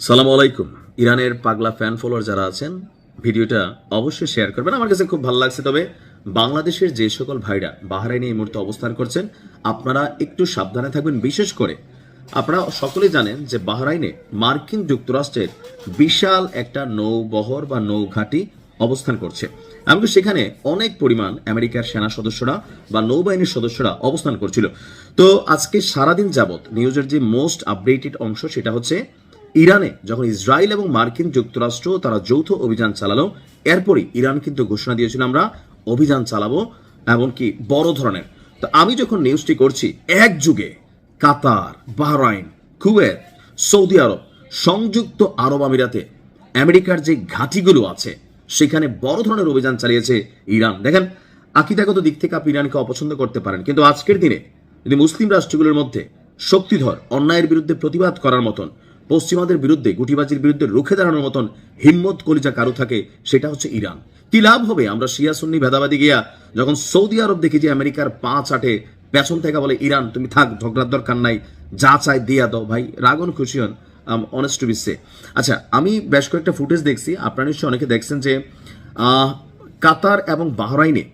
সালাম আলাইকুম। ইরানের পাগলা ফ্যান ফলোয়ার যারা আছেন ভিডিওটা অবশ্যই শেয়ার করবেন। আমার কাছে খুব ভালো লাগছে। তবে বাংলাদেশের যে সকল ভাইরা বাহরাইনে এই মুহূর্তে অবস্থান করছেন আপনারা একটু সাবধানে থাকবেন। বিশেষ করে আপনারা সকলেই জানেন যে বাহরাইনে মার্কিন যুক্তরাষ্ট্রের বিশাল একটা নৌবহর বা নৌঘাঁটি অবস্থান করছে। এমনকি সেখানে অনেক পরিমাণ আমেরিকার সেনা সদস্যরা বা নৌবাহিনীর সদস্যরা অবস্থান করছিল। তো আজকে সারাদিন যাবৎ নিউজের যে মোস্ট আপডেটেড অংশ সেটা হচ্ছে ইরানে যখন ইসরায়েল এবং মার্কিন যুক্তরাষ্ট্র তারা যৌথ অভিযান চালালো, এরপরই ইরান কিন্তু ঘোষণা দিয়েছিল আমরা অভিযান চালাবো, এমনকি বড় ধরনের। তো আমি যখন নিউজটি করছি একযুগে কাতার, বাহরাইন, কুয়েত, সৌদি আরব, সংযুক্ত আরব আমিরাতে আমেরিকার যে ঘাঁটিগুলো আছে সেখানে বড় ধরনের অভিযান চালিয়েছে ইরান। দেখেন, আকিদাগত দিক থেকে আপনি ইরানকে অপছন্দ করতে পারেন, কিন্তু আজকের দিনে যদি মুসলিম রাষ্ট্রগুলোর মধ্যে শক্তিধর অন্যায়ের বিরুদ্ধে প্রতিবাদ করার মতন, পশ্চিমাদের বিরুদ্ধে গুটিবাজির বিরুদ্ধে রুখে দাঁড়ানোর মতন হিম্মত কলিজা কারো থাকে সেটা হচ্ছে ইরান। কি লাভ হবে আমরা শিয়া সুন্নি ভেদাবাদি গিয়া যখন সৌদি আরব দেখি যে আমেরিকার পা চাটে পেছন থেকে বলে ইরান তুমি থাক, ঝগড়ার দরকার নাই, যা চাই দিয়া দাও। ভাই রাগন খুশি হন, অনেস্ট টু বি সে। আচ্ছা, আমি বেশ কয়েকটা ফুটেজ দেখছি, আপনারা নিশ্চয়ই অনেকে দেখছেন যে কাতার এবং বাহরাইনে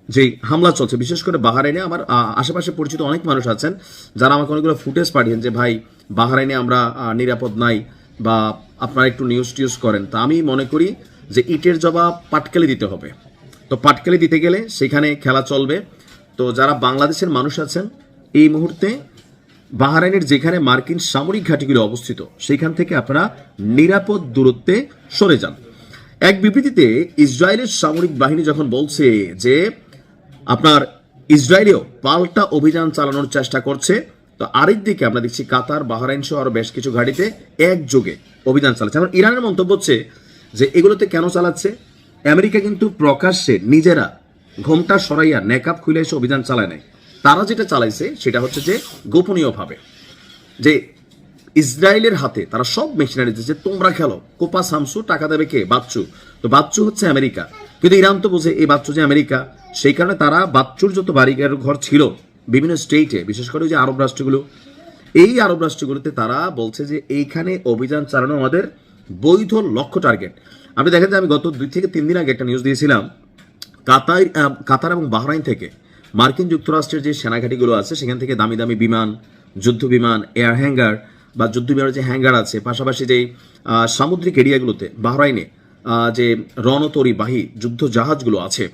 যে হামলা চলছে, বিশেষ করে বাহরাইনে আমার আশেপাশে পরিচিত অনেক মানুষ আছেন যারা আমাকে অনেকগুলো ফুটেজ পাঠিয়েছেন যে ভাই বাহরাইনে আমরা নিরাপদ নাই বা আপনারা একটু নিউজ টিউজ করেন। তা আমি মনে করি যে ইটের জবাব পাটকেলে দিতে হবে। তো পাটকেলে দিতে গেলে সেখানে খেলা চলবে। তো যারা বাংলাদেশের মানুষ আছেন এই মুহূর্তে বাহরাইনের যেখানে মার্কিন সামরিক ঘাঁটিগুলো অবস্থিত সেখান থেকে আপনারা নিরাপদ দূরত্বে সরে যান। এক বিবৃতিতে ইসরায়েলের সামরিক বাহিনী যখন বলছে যে আপনার ইসরায়েলেও পাল্টা অভিযান চালানোর চেষ্টা করছে, তো আরেক দিকে আমরা দেখছি কাতার, বাহরাইন সহ আরো বেশ কিছু ঘাঁটিতে একযোগে অভিযান চালাচ্ছে। এখন ইরানের মন্তব্য হচ্ছে যে এগুলোতে কেন চালাচ্ছে, আমেরিকা কিন্তু প্রকাশ্যে নিজেরা ঘোমটা সরাইয়া নেকাব খুলে এসে অভিযান চালায় নাই। তারা যেটা চালাইছে সেটা হচ্ছে যে গোপনীয়ভাবে যে ইসরায়েলের হাতে তারা সব মেশিনারি দিচ্ছে, তোমরা খেলো, কোপা শামসু, টাকা দেবে কে? বাচ্চু। তো বাচ্চু হচ্ছে আমেরিকা, কিন্তু ইরান তো বোঝে এই বাচ্চু যে আমেরিকা, সেই কারণে তারা বাচ্চুর যত বাড়িঘর ঘর ছিল বিভিন্ন স্টেটে, বিশেষ করে যে আরব রাষ্ট্রগুলো, এই আরব রাষ্ট্রগুলোতে তারা বলছে যে এইখানে অভিযান চালানো আমাদের বৈধ লক্ষ্য টার্গেট। আপনি দেখেন যে আমি গত 2 থেকে 3 দিন আগে একটা নিউজ দিয়েছিলাম, কাতার এবং বাহরাইন থেকে মার্কিন যুক্তরাষ্ট্রের যে সেনাঘাটিগুলো আছে সেখান থেকে দামি দামি বিমান, যুদ্ধ বিমান, এয়ার হ্যাঙ্গার বা যুদ্ধ বিমানের যে হ্যাঙ্গার আছে, পাশাপাশি যে সামুদ্রিক এরিয়াগুলোতে বাহরাইনে যে রণতরীবাহী যুদ্ধ জাহাজগুলো আছে,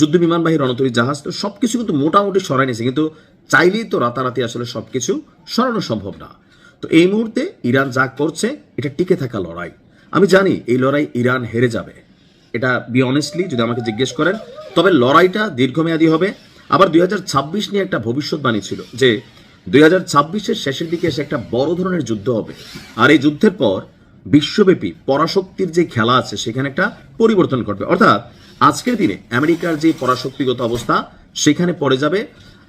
যুদ্ধ বিমানবাহী রণতরী জাহাজ, তো সব কিছু কিন্তু মোটামুটি সরাই নিয়েছে। কিন্তু চাইলেই তো রাতারাতি আসলে সব কিছু সরানো সম্ভব না। তো এই মুহূর্তে ইরান যা করছে এটা টিকে থাকা লড়াই। আমি জানি এই লড়াই ইরান হেরে যাবে, এটা বি অনেস্টলি যদি আমাকে জিজ্ঞেস করেন, তবে লড়াইটা দীর্ঘমেয়াদী হবে। আবার 2026 নিয়ে একটা ভবিষ্যৎবাণী ছিল যে 2026-এর শেষের দিকে এসে একটা বড় ধরনের যুদ্ধ হবে, আর এই যুদ্ধের পর বিশ্বব্যাপী পরাশক্তির যে খেলা আছে সেখানে একটা পরিবর্তন ঘটবে। অর্থাৎ আজকের দিনে আমেরিকার যে পরাশক্তিগত অবস্থা সেখানে পড়ে যাবে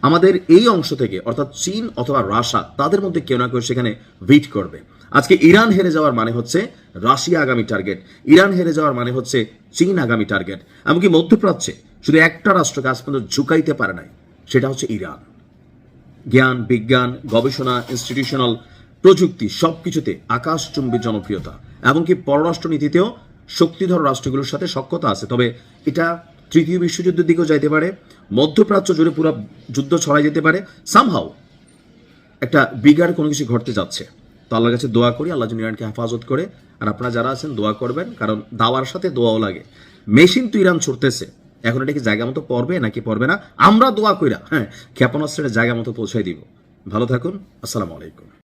আমাদের এই অংশ থেকে, অর্থাৎ চীন অথবা রাশিয়া, তাদের মধ্যে কেউ না কেউ সেখানে ভিট করবে। আজকে ইরান হেরে যাওয়ার মানে হচ্ছে রাশিয়া আগামী টার্গেট, ইরান হেরে যাওয়ার মানে হচ্ছে চীন আগামী টার্গেট। এমনকি মধ্যপ্রাচ্যে শুধু একটা রাষ্ট্রকে আজ পর্যন্ত ঝুঁকাইতে পারে নাই, সেটা হচ্ছে ইরান। জ্ঞান, বিজ্ঞান, গবেষণা, ইনস্টিটিউশনাল প্রযুক্তি সবকিছুতে আকাশচুম্বী জনপ্রিয়তা, এমনকি পররাষ্ট্র নীতিতেও শক্তিধর রাষ্ট্রগুলোর সাথে সখ্যতা আছে। তবে এটা তৃতীয় বিশ্বযুদ্ধের দিকেও যাইতে পারে, মধ্যপ্রাচ্য জুড়ে পুরো যুদ্ধ ছড়াই যেতে পারে। সামহাও একটা বিগার কোনো কিছু ঘটতে যাচ্ছে। তো আল্লাহর কাছে দোয়া করি আল্লাহ যেন ইরানকে হেফাজত করে। আর আপনারা যারা আছেন দোয়া করবেন, কারণ দাওয়ার সাথে দোয়াও লাগে। মেশিন তো ইরান ছুটতেছে, এখন এটা কি জায়গা মতো পড়বে নাকি পড়বে না, আমরা দোয়া কইরা ক্ষেপণাস্ত্রের জায়গা মতো পৌঁছাই দিব। ভালো থাকুন, আসসালামু আলাইকুম।